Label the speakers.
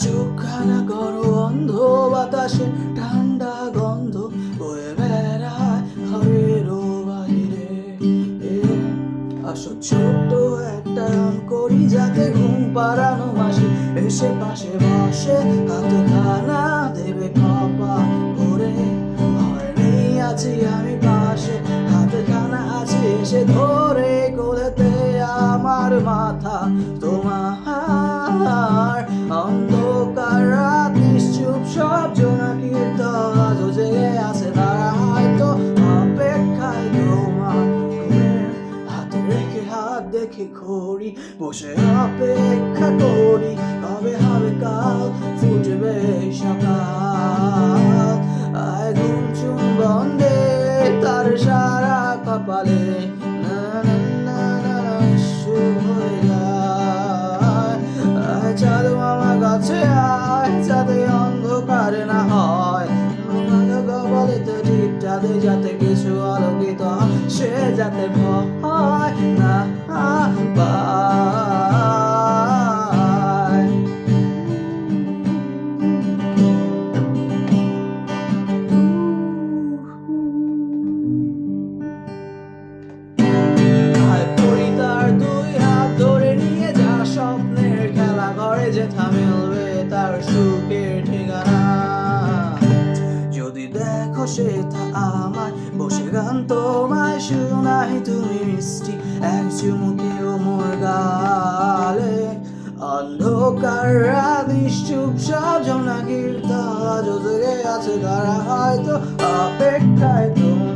Speaker 1: চোখখানা করো অন্ধ, বাতাসে ঠান্ডা গন্ধ বয়ে বেড়ায় ঘরের বাইরে। আসো ছোট্ট একটা গান করি, যাতে ঘুম পাড়ানো মাসি এসে পাশে বসে হাতখানা দেবে কপাল ভরে। হয়নি আছি আমি পাশে, হাতখানা আছে এসে ধরে কোলেতে আমার মাথা তোমার। অন্ধকার রাত নিশ্চুপ সব জোনাকির দল আজও জেগে আছে, তারা হয়তো অপেক্ষায় তোমার। হাতে রেখে হাত দেখে ঘড়ি বসে অপেক্ষা করি, কবে হবে কাল, ফুটবে সকাল। আয় ঘুম চুম্বন দে তার সারা কপালে, না না না না শুভ হয়ে যায়। আয় চাঁদ মামা কাছে আয়, যাতে অন্ধকার না হয়। কপালে তো টিপটা দে, যাতে কিছু আলোকিত হয়, সে যাতে ভয় না পায়। আয় পড়ি তার দুই হাত ধরে নিয়ে যা, স্বপ্নের খেলা ঘরে যেথা মিলবে তার সুখের ঠিকানা। যদি দেখো সেটা আমায় বসে গান তোমায় শোনাই, তুমি মিষ্টি এক চুমুকেও মোর গালে। অন্ধকার রাত নিশ্চুপ সব জোনাকির দল আজও জেগে আছে, তারা হয়তো অপেক্ষায় তোমার।